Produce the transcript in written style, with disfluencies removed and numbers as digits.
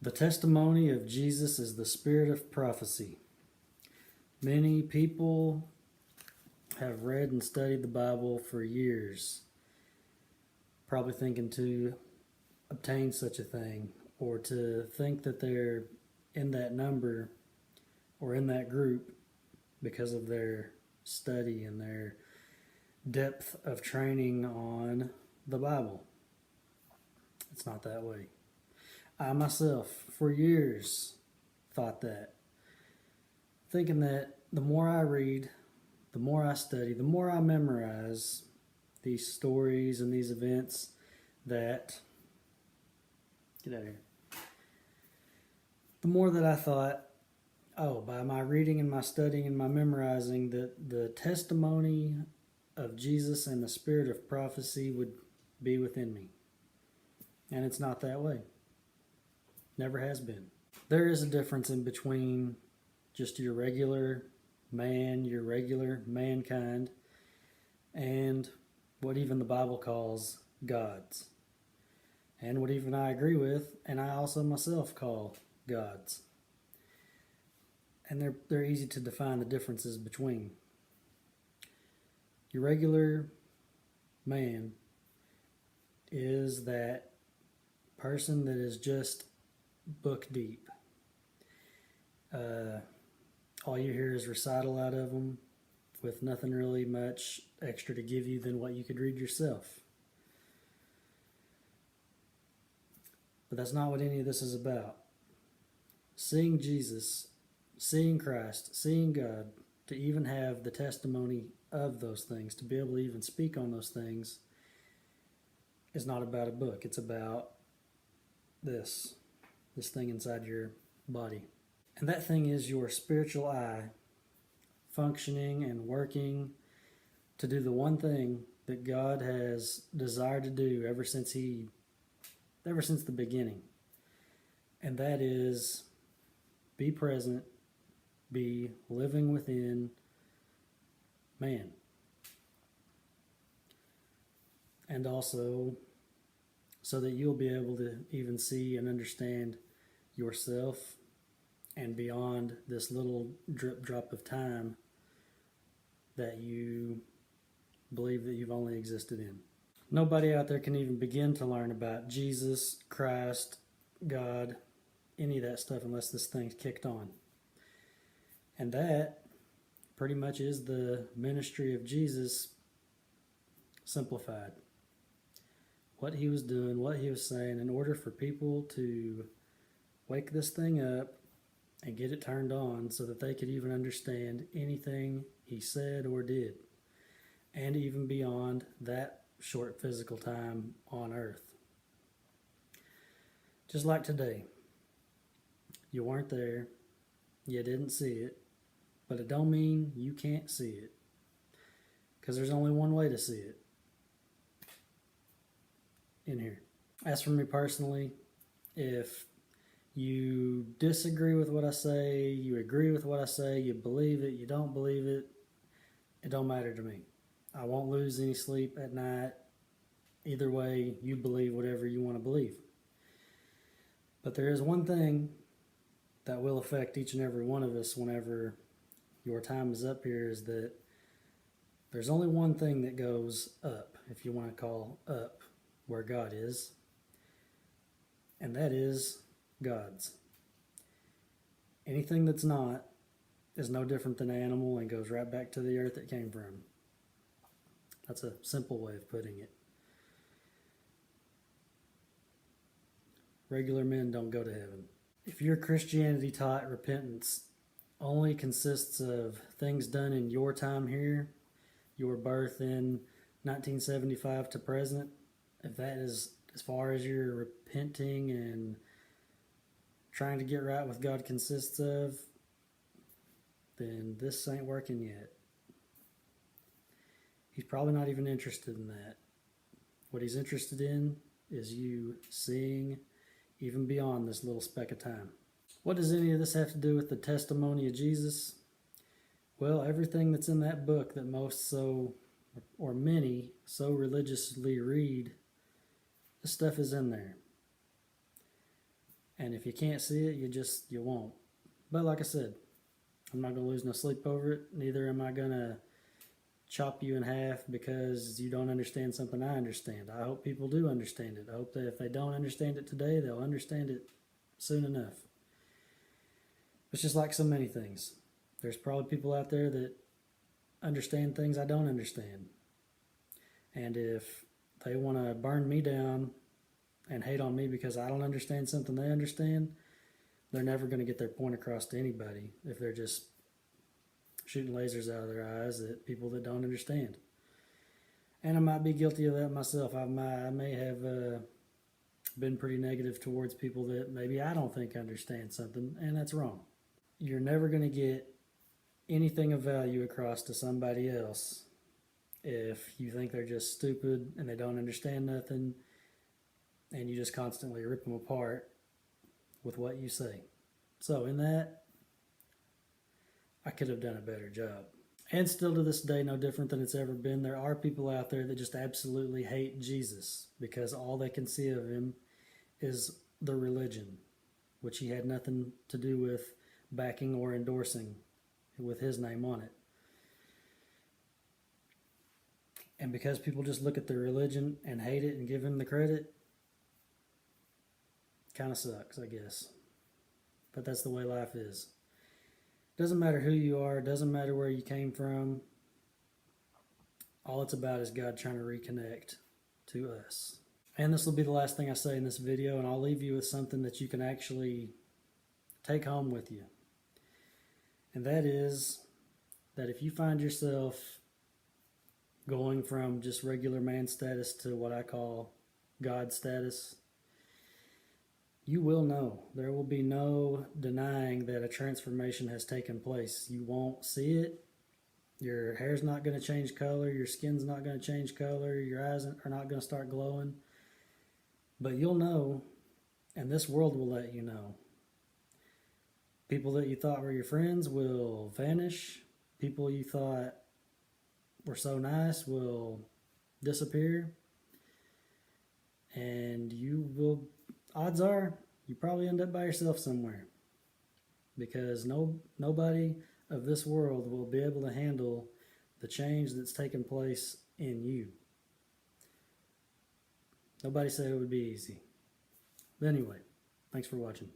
The testimony of Jesus is the spirit of prophecy. Many people have read and studied the Bible for years, probably thinking to obtain such a thing, or to think that they're in that number or in that group because of their study and their depth of training on the Bible. It's not that way. I myself, for years, thought that, thinking that the more I read, the more I study, the more I memorize these stories and these events, that, get out of here, the more that I thought, oh, by my reading and my studying and my memorizing, that the testimony of Jesus and the spirit of prophecy would be within me. And it's not that way. Never has been. There is a difference in between just your regular man, your regular mankind, and what even the Bible calls gods. And what even I agree with, and I also myself call gods. And they're easy to define the differences between. Your regular man is that person that is just book deep. All you hear is recital out of them with nothing really much extra to give you than what you could read yourself. But that's not what any of this is about. Seeing Jesus, seeing Christ, seeing God, to even have the testimony of those things, to be able to even speak on those things, is not about a book. It's about this thing inside your body. And that thing is your spiritual eye functioning and working to do the one thing that God has desired to do ever since the beginning. And that is be present, be living within man. And also so that you'll be able to even see and understand yourself and beyond this little drip drop of time that you believe that you've only existed in. Nobody out there can even begin to learn about Jesus, Christ, God, any of that stuff unless this thing's kicked on. And that pretty much is the ministry of Jesus simplified. What he was doing, what he was saying, in order for people to wake this thing up and get it turned on so that they could even understand anything he said or did, and even beyond that short physical time on earth. Just like today, you weren't there, you didn't see it, but it don't mean you can't see it, because there's only one way to see it, in here. As for me personally, if you disagree with what I say, you agree with what I say, you believe it, you don't believe it, it don't matter to me. I won't lose any sleep at night. Either way, you believe whatever you want to believe. But there is one thing that will affect each and every one of us whenever your time is up here, is that there's only one thing that goes up, if you want to call up where God is, and that is God's. Anything that's not is no different than an animal and goes right back to the earth it came from. That's a simple way of putting it. Regular men don't go to heaven. If your Christianity taught repentance only consists of things done in your time here, your birth in 1975 to present, if that is as far as your repenting and trying to get right with God consists of, then this ain't working yet. He's probably not even interested in that. What he's interested in is you seeing even beyond this little speck of time. What does any of this have to do with the testimony of Jesus? Well, everything that's in that book that most or many so religiously read, this stuff is in there. And if you can't see it, you won't. But like I said, I'm not going to lose no sleep over it. Neither am I going to chop you in half because you don't understand something I understand. I hope people do understand it. I hope that if they don't understand it today, they'll understand it soon enough. It's just like so many things. There's probably people out there that understand things I don't understand. And if they want to burn me down and hate on me because I don't understand something they understand, they're never going to get their point across to anybody if they're just shooting lasers out of their eyes at people that don't understand. And I might be guilty of that myself. I may have been pretty negative towards people that maybe I don't think understand something, and that's wrong. You're never going to get anything of value across to somebody else if you think they're just stupid and they don't understand nothing, and you just constantly rip them apart with what you say. So in that, I could have done a better job. And still to this day, no different than it's ever been, there are people out there that just absolutely hate Jesus because all they can see of him is the religion, which he had nothing to do with backing or endorsing with his name on it. And because people just look at the religion and hate it and give him the credit, kind of sucks, I guess. But that's the way life is. Doesn't matter who you are, doesn't matter where you came from. All it's about is God trying to reconnect to us. And this will be the last thing I say in this video, and I'll leave you with something that you can actually take home with you. And that is that if you find yourself going from just regular man status to what I call God status, you will know. There will be no denying that a transformation has taken place. You won't see it. Your hair's not going to change color. Your skin's not going to change color. Your eyes are not going to start glowing. But you'll know, and this world will let you know. People that you thought were your friends will vanish. People you thought were so nice will disappear. And you will, odds are, you probably end up by yourself somewhere. Because nobody of this world will be able to handle the change that's taken place in you. Nobody said it would be easy. But anyway, thanks for watching.